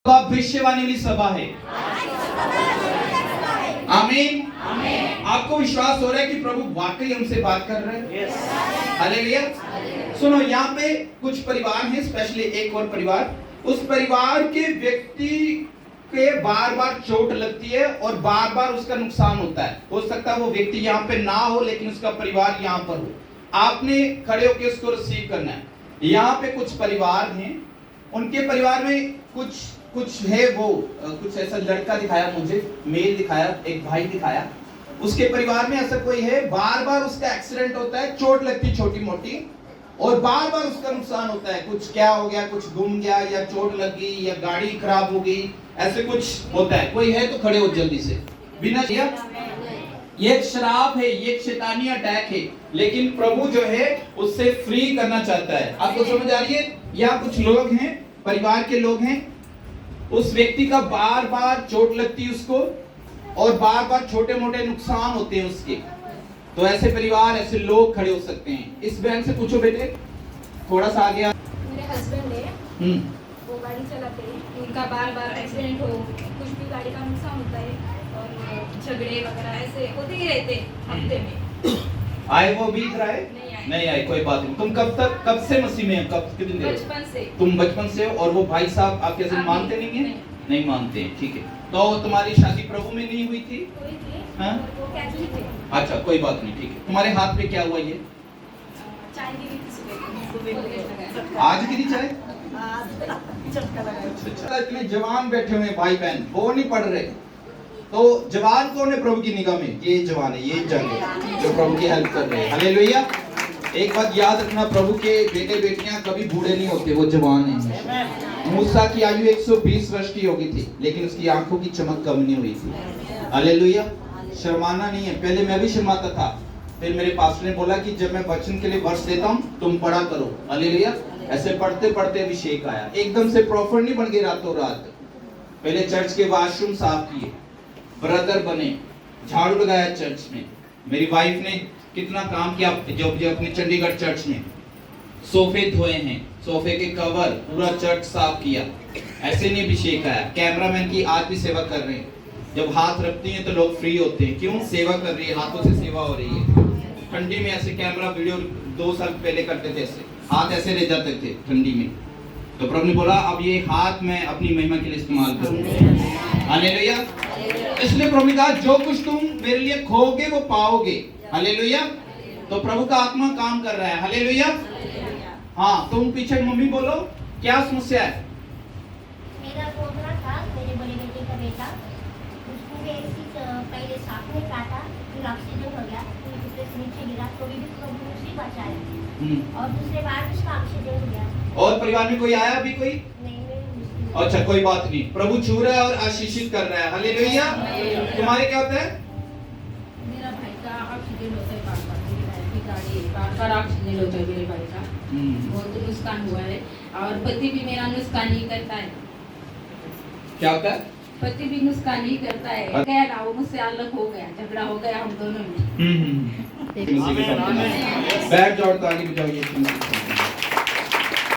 आप भविष्यवाणी वाली सभा है। आमीन। आपको विश्वास हो रहा है कि प्रभु वाकई हमसे बात कर रहे हैं? हालेलुया। सुनो, यहाँ पे कुछ परिवार हैं, स्पेशली एक और परिवार, उस परिवार के व्यक्ति के बार बार चोट लगती है और बार बार उसका नुकसान होता है। हो सकता है वो व्यक्ति यहाँ पे ना हो लेकिन उसका परिवार यहाँ पर हो। आपने खड़े होकर उसको रिसीव करना है। यहाँ पे कुछ परिवार हैं, उनके परिवार में कुछ है, वो कुछ ऐसा लड़का दिखाया मुझे, मेल दिखाया, एक भाई दिखाया, उसके परिवार में ऐसा कोई है, बार बार उसका एक्सीडेंट होता है, चोट लगती छोटी मोटी और बार बार उसका नुकसान होता है। कुछ क्या हो गया, कुछ गुम गया या चोट लग गई या गाड़ी खराब हो गई, ऐसे कुछ होता है। कोई है तो खड़े हो जल्दी से। बिना ये एक शराब है, ये एक शैतानी अटैक है, लेकिन प्रभु जो है उससे फ्री करना चाहता है। आपको समझ आ रही है? यहाँ कुछ लोग हैं, परिवार के लोग हैं, उस व्यक्ति का बार बार चोट लगती है उसको और बार बार छोटे मोटे नुकसान होते हैं उसके। तो ऐसे परिवार, ऐसे लोग खड़े हो सकते हैं। इस बहन से पूछो बेटे, थोड़ा सा आगे। मेरे हस्बैंड है, वो गाड़ी चलाते हैं, उनका बार बार एक्सीडेंट हो, कुछ भी गाड़ी का नुकसान होता है और झगड़े वगैरह ऐसे होते ही रहते हफ्ते में। आए वो भी इधर आए? नहीं आए, कोई बात नहीं। तुम कब से मसीह में, कब कितने दिन? बचपन से। तुम बचपन से हो? और वो भाई साहब आपके ऐसे मानते नहीं है? नहीं मानते हैं, ठीक है। तो तुम्हारी शादी प्रभु में नहीं हुई थी? हाँ? वो कैथोलिक थे। अच्छा, कोई बात नहीं, ठीक है। तुम्हारे हाथ पे क्या हुआ ये? चाय गिरी थी सुबह। आज गिरी चाय? अच्छा, इतने जवान बैठे हुए भाई बहन, वो नहीं पढ़ रहे। तो जवान कौन है प्रभु की निगाह में? ये जवान है, ये जंग है जो प्रभु की हेल्प कर रहे हैं। हालेलुया। एक बात याद रखना, प्रभु के बेटे बेटियां कभी बूढ़े नहीं होते, वो जवान हैं। मूसा की आयु 120 वर्ष की हो गई थी, लेकिन उसकी आंखों की चमक कम नहीं हुई थी। हालेलुया। शर्माना नहीं है। पहले मैं भी शर्माता था, फिर मेरे पास्टर ने बोला कि जब मैं वचन के लिए वर्ष देता हूँ तुम पढ़ा करो। हालेलुया। ऐसे पढ़ते पढ़ते अभिषेक आया, एकदम से प्रॉफिट नहीं बन गए रातों रात। पहले चर्च के वॉशरूम साफ किए, ब्रदर बने, झाड़ू लगाया चर्च में। मेरी वाइफ ने कितना काम किया जो अपने चंडीगढ़ चर्च में, सोफे धोए हैं, सोफे के कवर, पूरा चर्च साफ किया। ऐसे नहीं अभिषेक आया। कैमरामैन की आज भी सेवा कर रहे हैं। जब हाथ रखती हैं तो लोग फ्री होते हैं। क्यों? सेवा कर रही है, हाथों से सेवा हो रही है। ठंडी में ऐसे कैमरा वीडियो 2 साल पहले करते थे, ऐसे हाथ ऐसे रह जाते थे ठंडी में। तो प्रभु ने बोला अब ये हाथ मैं अपनी महिमा के लिए इस्तेमाल करूंगा। हालेलुया। इसलिए प्रभु ने कहा जो कुछ तुम मेरे लिए खोगे वो पाओगे। हालेलुया। तो प्रभु का आत्मा काम कर रहा है। हालेलुया। हाँ, तुम पीछे मम्मी बोलो, क्या समस्या है? मेरा पोता था, मेरे बड़े बेटे का बेटा, उसको भी ऐसी पहले सांप ने काटा, फिर ऑक्सीजन हो गया, फिर दूसरे से नीचे गिरा, तो भी प्रभु ने उसे बचाया और दूसरे बार उसका ऑक्सीजन हो गया। और परिवार में कोई आया अभी? कोई नहीं। अच्छा, कोई बात नहीं। प्रभु छू रहा है और आशीषित कर रहा है। हालेलुया। तुम्हारे क्या होता है? मेरा भाई का ऑक्सीजन होता है, बार-बार ऑक्सीजन होता है मेरे भाई का। बहुत नुकसान हुआ है और पति भी मेरा नुकसान ही करता है। क्या होता है? पति भी नुकसान ही करता है। गया ना, वो मुझसे अलग हो गया, झगड़ा हो गया हम दोनों में। बैठ जाओ, ताली बजाओ। ये